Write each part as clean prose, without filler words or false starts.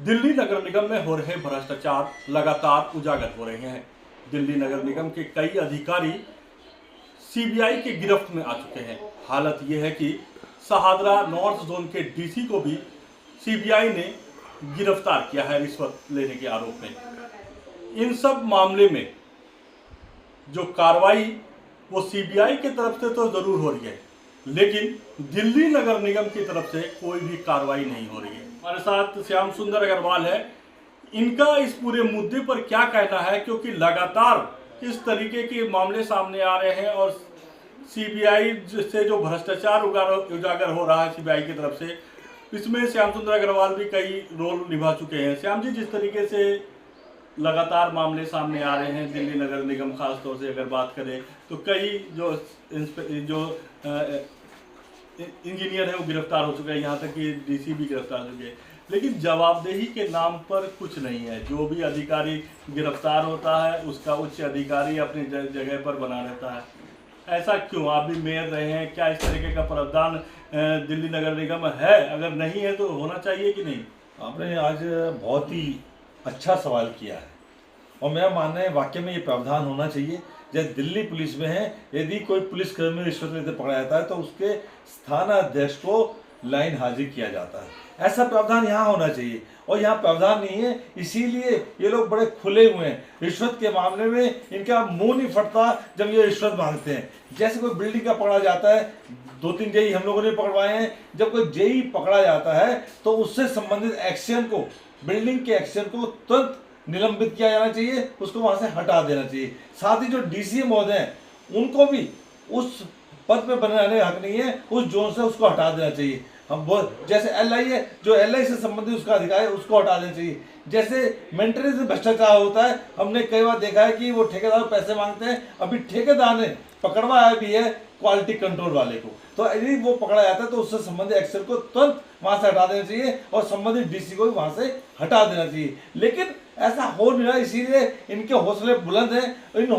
दिल्ली नगर निगम में हो रहे भ्रष्टाचार लगातार उजागर हो रहे हैं। दिल्ली नगर निगम के कई अधिकारी सीबीआई के गिरफ्त में आ चुके हैं। हालत यह है कि शाहदरा नॉर्थ जोन के डीसी को भी सीबीआई ने गिरफ्तार किया है रिश्वत लेने के आरोप में। इन सब मामले में जो कार्रवाई वो सीबीआई की तरफ से तो जरूर हो रही है, लेकिन दिल्ली नगर निगम की तरफ से कोई भी कार्रवाई नहीं हो रही है। हमारे साथ श्याम सुंदर अग्रवाल है। इनका इस पूरे मुद्दे पर क्या कहना है, क्योंकि लगातार इस तरीके के मामले सामने आ रहे हैं और सीबीआई से जो भ्रष्टाचार उजागर हो रहा है सीबीआई की तरफ से, इसमें श्याम सुंदर अग्रवाल भी कई रोल निभा चुके हैं। श्याम जी, जिस तरीके से लगातार मामले सामने आ रहे हैं दिल्ली नगर निगम खास तौर से अगर बात करें तो कई जो इंजीनियर है वो गिरफ्तार हो चुके हैं, यहाँ तक कि डीसी भी गिरफ्तार हो चुके हैं, लेकिन जवाबदेही के नाम पर कुछ नहीं है। जो भी अधिकारी गिरफ्तार होता है उसका उच्च अधिकारी अपनी जगह पर बना रहता है। ऐसा क्यों? आप भी मेयर रहे हैं, क्या इस तरीके का प्रावधान दिल्ली नगर निगम है? अगर नहीं है तो होना चाहिए कि नहीं? आपने आज बहुत ही अच्छा सवाल किया है और मेरा मानना है वाकई में ये प्रावधान होना चाहिए। जैसे दिल्ली पुलिस में है, यदि कोई पुलिसकर्मी रिश्वत लेते पकड़ा जाता है तो उसके स्थानाध्यक्ष को लाइन हाजिर किया जाता है। ऐसा प्रावधान यहाँ होना चाहिए और यहाँ प्रावधान नहीं है, इसीलिए ये लोग बड़े खुले हुए हैं। रिश्वत के मामले में इनका मुंह नहीं फटता जब ये रिश्वत मांगते हैं। जैसे कोई बिल्डिंग का पकड़ा जाता है, 2-3 जेई हम लोगों ने पकड़वाए हैं, जब कोई जेई पकड़ा जाता है तो उससे संबंधित एक्शन को, बिल्डिंग के एक्शन को तुरंत निलंबित किया जाना चाहिए, उसको वहां से हटा देना चाहिए। साथ ही जो डीसी महोदय हैं उनको भी उस पद पे बनने का हक नहीं है, उस जोन से उसको हटा देना चाहिए। हम बहुत जैसे एलआई है, जो एलआई से संबंधित उसका अधिकार है उसको हटा देना चाहिए। जैसे मेंटेनेंस में भ्रष्टाचार होता है, हमने कई बार देखा है कि वो ठेकेदार पैसे मांगते हैं। अभी ठेकेदार ने पकड़वाया भी है क्वालिटी कंट्रोल वाले को, तो यदि वो पकड़ा जाता है तो उससे संबंधित एक्शन को तुरंत वहां से हटा देना चाहिए और संबंधित डीसी को भी वहां से हटा देना चाहिए। लेकिन ऐसा हो नहीं रहा, इसीलिए इनके हौसले बुलंद हैं। इनके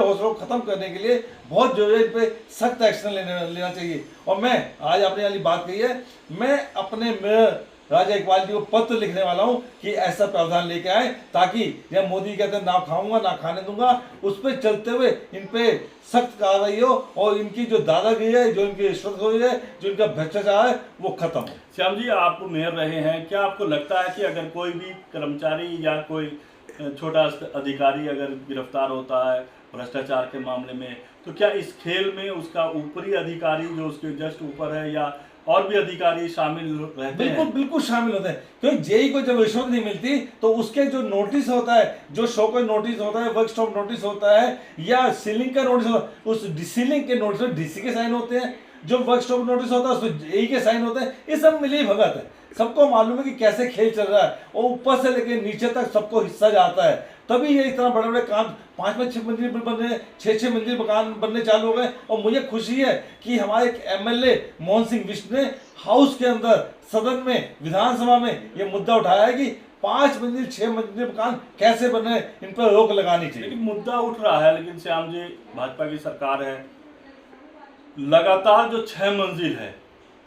हौसलों को खत्म करने के लिए बहुत जरूरी है, इन पे सख्त एक्शन लेना चाहिए। और मैं आज आपने वाली बात कही है, मैं अपने मेयर राजा इकबाल जी को पत्र लिखने वाला हूं कि ऐसा प्रावधान लेके आए, ताकि जब मोदी कहते हैं ना खाऊंगा ना खाने दूंगा, उस पर चलते हुए इन पे सख्त कार्रवाई हो और इनकी जो दादागिरी है, जो इनकी रिश्वत हो है, जो इनका भ्रष्टाचार है, वो खत्म हो। श्याम जी, आप मेयर रहे हैं, क्या आपको लगता है कि अगर कोई भी कर्मचारी या कोई छोटा अधिकारी अगर गिरफ्तार होता है भ्रष्टाचार के मामले में, तो क्या इस खेल में उसका ऊपरी अधिकारी जो उसके जस्ट ऊपर है या और भी अधिकारी शामिल रहते हैं? बिल्कुल शामिल होते हैं, क्योंकि जेई को जब रिश्वत नहीं मिलती तो उसके जो नोटिस होता है, जो शो का नोटिस होता है, वर्क स्टॉप नोटिस होता है या सीलिंग का नोटिस होता है, उस सीलिंग के नोटिस में डीसी के साइन होते हैं। जो वर्क स्टॉप नोटिस होता है उसमें जेई के साइन होते हैं। ये सब मिली भगत है, सबको मालूम है कि कैसे खेल चल रहा है और ऊपर से लेकर नीचे तक सबको हिस्सा जाता है। तभी ये इतना बड़े बड़े काम 5-6 मंजिल बन रहे हैं, 6-6 मंजिल मकान बनने चालू हो गए। और मुझे खुशी है कि हमारे एक एमएलए मोहन सिंह बिष्ट ने हाउस के अंदर, सदन में, विधानसभा में ये मुद्दा उठाया है कि 5 मंजिल 6 मंजिल मकान कैसे बने, इन पर रोक लगानी चाहिए। लेकिन मुद्दा उठ रहा है, लेकिन श्याम जी, भाजपा की सरकार है, लगातार जो 6 मंजिल है,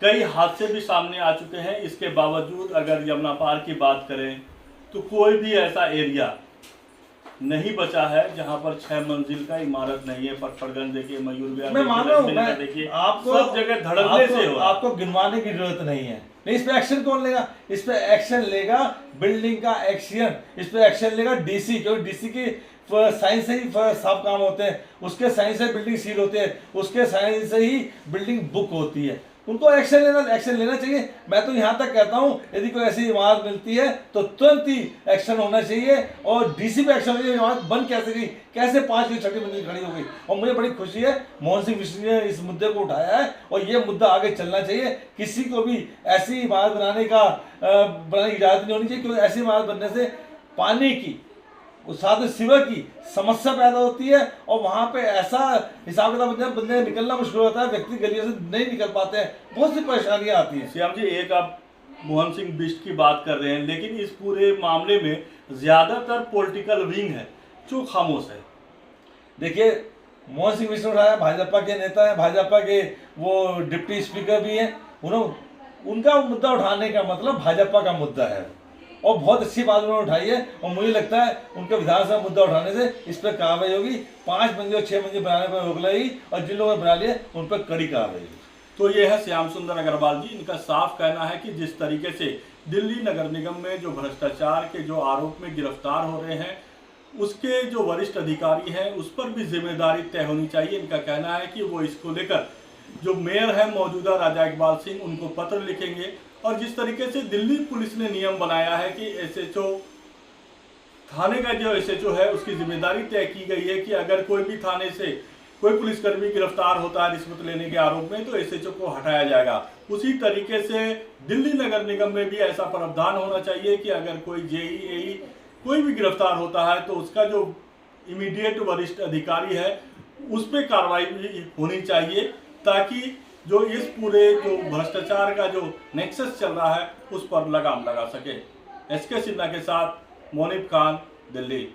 कई हादसे भी सामने आ चुके हैं। इसके बावजूद अगर यमुना पार की बात करें तो कोई भी ऐसा एरिया नहीं बचा है जहां पर 6 मंजिल का इमारत नहीं है। पटपड़गंज देखिए, मयूर विहार देखिए, आपको सब जगह धड़ल्ले से हो। आपको गिनवाने की जरूरत नहीं है। नहीं, इस पे एक्शन कौन लेगा? इस पे एक्शन लेगा बिल्डिंग का एक्शन, इस पे एक्शन लेगा डीसी, क्योंकि डीसी की साइन से ही साफ काम होते हैं, उसके साइन से बिल्डिंग सील होते हैं, उसके साइन से ही बिल्डिंग बुक होती है। उनको एक्शन लेना चाहिए। मैं तो यहाँ तक कहता हूँ, यदि कोई ऐसी इमारत मिलती है तो तुरंत ही एक्शन होना चाहिए और डीसी पे एक्शन होना चाहिए। इमारत बंद कैसे गई, कैसे 5 की 6 मंजिल खड़ी हो गई? और मुझे बड़ी खुशी है मोहन सिंह बिष्ट ने इस मुद्दे को उठाया है और ये मुद्दा आगे चलना चाहिए। किसी को भी ऐसी इमारत बनाने की इजाजत नहीं होनी चाहिए, क्योंकि ऐसी इमारत बनने से पानी की, उस साथ सिवर की समस्या पैदा होती है और वहां पे ऐसा हिसाब किताब बंदे निकलना मुश्किल होता है, व्यक्ति गलियों से नहीं निकल पाते हैं, बहुत सी परेशानियां आती हैं। श्याम जी, एक आप मोहन सिंह बिष्ट की बात कर रहे हैं, लेकिन इस पूरे मामले में ज्यादातर पॉलिटिकल विंग है जो खामोश है। देखिए, मोहन सिंह बिष्ट उठाया, भाजपा के नेता है, भाजपा के वो डिप्टी स्पीकर भी हैं, उनका मुद्दा उठाने का मतलब भाजपा का मुद्दा है। और बहुत अच्छी बात उन्होंने उठाई है। और मुझे लगता है उनके विधानसभा मुद्दा उठाने से इस पर कार्रवाई होगी, 5 मंजिल और 6 मंजिल बनाने पर रोक लगेगी, और जिन लोगों ने बना लिए उन पर कड़ी कार्रवाई होगी। तो ये है श्याम सुंदर अग्रवाल जी, इनका साफ कहना है कि जिस तरीके से दिल्ली नगर निगम में जो भ्रष्टाचार के जो आरोप में गिरफ्तार हो रहे हैं, उसके जो वरिष्ठ अधिकारी हैं उस पर भी जिम्मेदारी तय होनी चाहिए। इनका कहना है कि वो इसको लेकर जो मेयर है मौजूदा राजा इकबाल सिंह, उनको पत्र लिखेंगे। और जिस तरीके से दिल्ली पुलिस ने नियम बनाया है कि एसएचओ थाने का जो एसएचओ है उसकी जिम्मेदारी तय की गई है कि अगर कोई भी थाने से कोई पुलिसकर्मी गिरफ्तार होता है रिश्वत लेने के आरोप में, तो एसएचओ को हटाया जाएगा। उसी तरीके से दिल्ली नगर निगम में भी ऐसा प्रावधान होना चाहिए कि अगर कोई जेईई कोई भी गिरफ्तार होता है तो उसका जो इमीडिएट वरिष्ठ अधिकारी है उस पर कार्रवाई भी होनी चाहिए, ताकि जो इस पूरे जो भ्रष्टाचार का जो नेक्सस चल रहा है उस पर लगाम लगा सके। एसके सिन्हा के साथ मोनिब खान, दिल्ली।